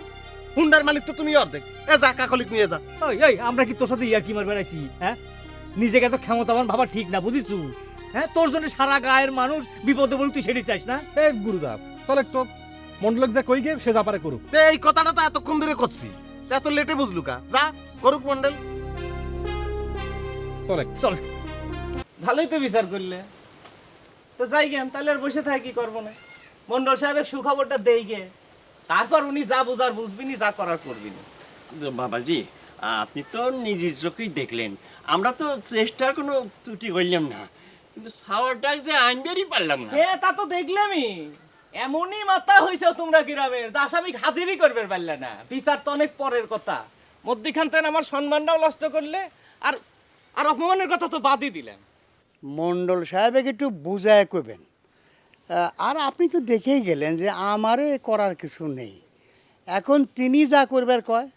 হুন্ডার মালিক তো তুমি অর্ধেক। এ যা, কাকলিক নিয়ে যা। এই এই আমরা কি তোর সাথে ইয়ার কি মার বেড়াইছি? হ্যাঁ, নিজেকে তো ক্ষমতাবান ভাবা ঠিক না, বুঝিছু? হ্যাঁ, তোর জন্য সারা গায়ের মানুষ বিপদে বলি তুই সেটাই চাইছ না? এ গুরুদাব, চল এক তো মন্ডলক যা কই গে সে যা পারে করুক। এই কথাটা তো এতক্ষণ ধরে করছি, তা এত লেটে বুঝলু কা? যা করুক মন্ডল। চল এক। চল। ভালোই তো বিচার করলে, তো যাই গেম, তাহলে আর বসে থাকি কি করবো না। মন্ডল সাহেবের সুখবরটা দেই গে, তারপর উনি যা বুঝার বুঝবিনি, যা করার করবিনি। বাবাজি, আপনি তো নিজের চোখেই দেখলেন, আমরা তো চেষ্টার কোনো ত্রুটি করলাম না, কিন্তু সাওয়ারটা যে আনবেরই পারলাম না। হ্যাঁ, তা তো দেখলামই। এমনই মাথা হইছে তোমরা গ্রামের, দাসামি হাজিরই করবে পারলে না। বিচার তো অনেক পরের কথা, মধ্যিখান থেকে আমার সম্মানটাও নষ্ট করলে, আর আর অপমানের কথা তো বাদই দিলেন। মণ্ডল সাহেবকে একটু বুঝায় কইবেন। আর আপনি তো দেখেই গেলেন যে আমারে করার কিছু নেই, এখন তিনি যা করবার কয়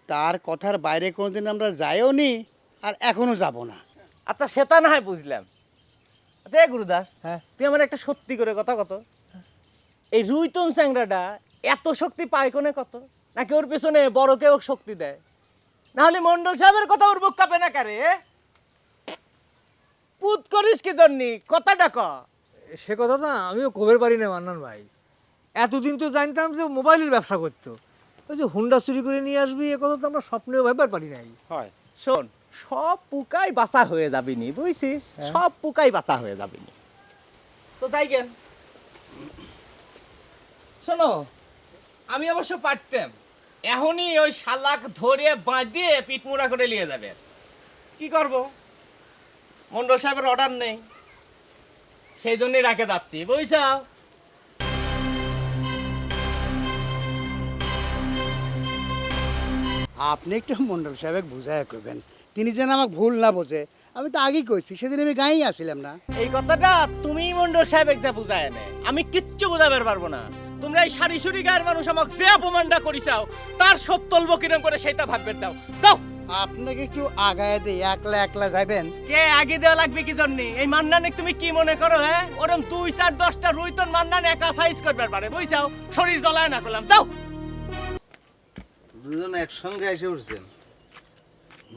তার কথার বাইরে কোনোদিন আমরা যাইও নি, আর এখনো যাব না। আচ্ছা, সেটা না হয় বুঝলাম। আচ্ছা এ গুরুদাস, হ্যাঁ, তুই আমার একটা সত্যি করে কথা কত, এই রুইতন চ্যাংরাটা এত শক্তি পায় কোনে কত, নাকি ওর পেছনে বড় কেউ শক্তি দেয়? না হলে মন্ডল সাহেবের কথা ওর বুক কাঁপে না কারে? পুত করিস কি জন্যি, কথাটা ক। সে কথা তো আমিও কবের পারি না মান্নান ভাই। এতদিন তো জানতাম যে মোবাইলের ব্যবসা করতো, ওই যে হুন্ডা চুরি করে নিয়ে আসবি এ কথা তো আমরা স্বপ্নেও ভাববার পারি নাই। হয়, শোন, সব পুকাই বাঁচা হয়ে যাবিনি, বুঝছিস? সব পুকাই বাঁচা হয়ে যাবিনি। তো তাই কেন, শোনো, আমি অবশ্য পারতাম এখনই ওই শালাক ধরে বাঁধিয়ে পিঠমুড়া করে নিয়ে যাবে। কি করব, মন্ডল সাহেবের অর্ডার নেই, সেই জন্যই রাখে যাচ্ছি, বুঝছাও? আপনি একটু মণ্ডল সাহেবকে বুঝায় কইবেন, তিনি যেন আমাকে ভুল না বোঝে। আমি তো আগেই কইছি, সেদিন আমি গাঁয়েই আসছিলাম না। এই কথাটা তুমি মন্ডল সাহেব যা বুঝায় না, আমি কিচ্ছু বুঝাবার পারবো না। তোমরা এই সারিসুরি গায়ের মানুষ আমাকে যে অপমানটা করিসাও, তার সত্তলব কিরম করে সেটা ভাববেন দাও। যাও, আপনাকে একটু আগায় দিয়ে একলা একলা যাবেন। কে আগে দেওয়া লাগবে কি জন্য? এই মান্নানে তুমি কি মনে করো? হ্যাঁ, ওরম 2-4-10টা রুইতন মান্নান একা সাইজ করবার পারে, বুঝছাও? শরীর জ্বলায় না করলাম, যাও। দুজন একসঙ্গে এসে উঠছেন।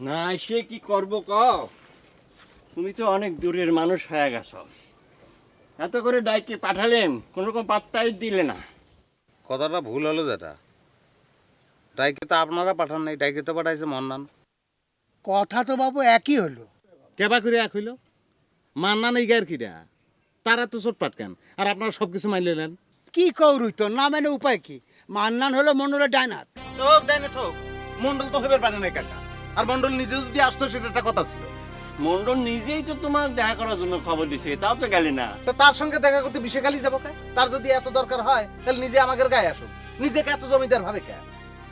না সে কি করব ক? তুমি তো অনেক দূরের মানুষ হয়ে গেছো, এত করে ডাইকে পাঠালেন, কোনো রকম পাত্তাই দিলে না। কথাটা ভুল হলো যেটা, ডাইকে তো আপনারা পাঠান নাই, ডাইকে তো পাঠাইছে মন্নান। কথা তো বাবু একই হলো। কেবা করে এক হইল? মান্নান এই গায়ের কিরা, তারা তো চোট পাটকেন, আর আপনারা সব কিছু মাইলে নেন। কি কৌরুই তো না, মানে উপায় কি? মান্নান হলো মন্ডলের ডাইনার। হোক ডাইনে হোক, মন্ডল তো হইবার পারে নাই কাকা, আর মন্ডল নিজেও যদি আসতো সেটা একটা কথা ছিল। মন্ডল নিজেই তো তোমার দেখা করার জন্য খবর দিছে, তাও তো গেলে না। তো তার সঙ্গে দেখা করতে বিষেখালি যাবো কে? তার যদি এত দরকার হয় তাহলে নিজে আমাদের গায়ে আসুক, নিজেকে এত জমিদার ভাবে কে?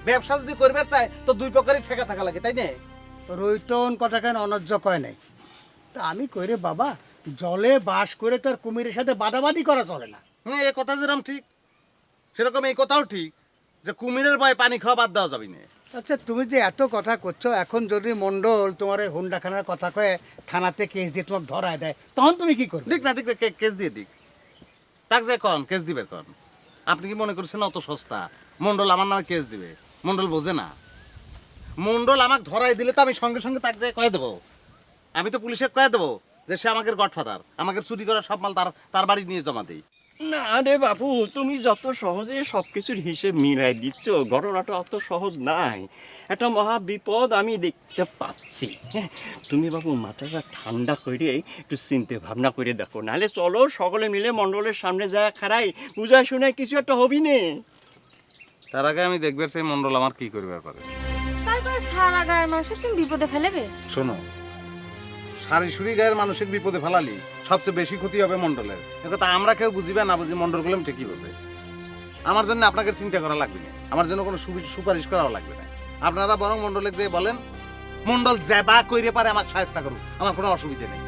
ব্যবসা যদি করবার চায় তো দুই প্রকারই ঠেকা থাকা লাগে, তাই না? রইতন কথা কেন অনর্য কয় নাই, তা আমি কইরে বাবা, জলে বাস করে তার কুমিরের সাথে বাদাবাদি করা চলে না। হ্যাঁ, এ কথা যেরকম ঠিক সেরকম এই কথাও ঠিক যে কুমিরের ভয়ে পানি খাওয়া বাদ দেওয়া যাবে না। আচ্ছা তুমি যে এত কথা করছো, এখন যদি মন্ডল তোমার এই হুন্ডাখানার কথা কয়ে থানাতে কেস দিয়ে তোমাকে ধরায় দেয়, তখন তুমি কি করবে? দিক না দিক কেস দিয়ে দিক, তাক যে কন কেস দিবে কন। আপনি কি মনে করছেন অত সস্তা মন্ডল আমার নামে কেস দিবে? মন্ডল বোঝে না। মন্ডল আমাকে ধরাই দিলে তো আমি সঙ্গে সঙ্গে তাকে যে কয়ে দেবো, আমি তো পুলিশে কয়ে দেবো যে সে আমাদের গডফাদার, আমাদের চুরি করা সব মাল তার বাড়ি নিয়ে জমা দেই। না রে বাবু, তুমি যত সহজে সবকিছুর হিসেব মিলাই দিচ্ছ, ঘটনাটা অত সহজ নাই। একটা মহা বিপদ আমি দেখতে পাচ্ছি। হ্যাঁ, তুমি বাবু মাথাটা ঠান্ডা করে একটু চিন্তা ভাবনা করে দেখো, নাহলে চলো সকলে মিলে মণ্ডলের সামনে যায় খারাই, বুঝায় শুনে কিছু একটা হবি নে। তার আগে আমি দেখবার সেই মন্ডল আমার কি করবার পারে। তারপরে সারা গায়ের মানুষের তুমি বিপদে ফেলেবে। শোনো, সারি সুরি গায়ের মানুষের বিপদে ফেলালি সবচেয়ে বেশি ক্ষতি হবে মন্ডলের। কথা আমরা কেউ বুঝিবে না বুঝি, মন্ডল গুলো ঠিকই বোঝে। আমার জন্য আপনাকে চিন্তা করা লাগবে না, আমার জন্য কোনো সুপারিশ করাও লাগবে না। আপনারা বরং মন্ডলে যে বলেন মন্ডল জ্যাবা কইরে পারে আমাকে সাহায্য করুন, আমার কোনো অসুবিধা নেই।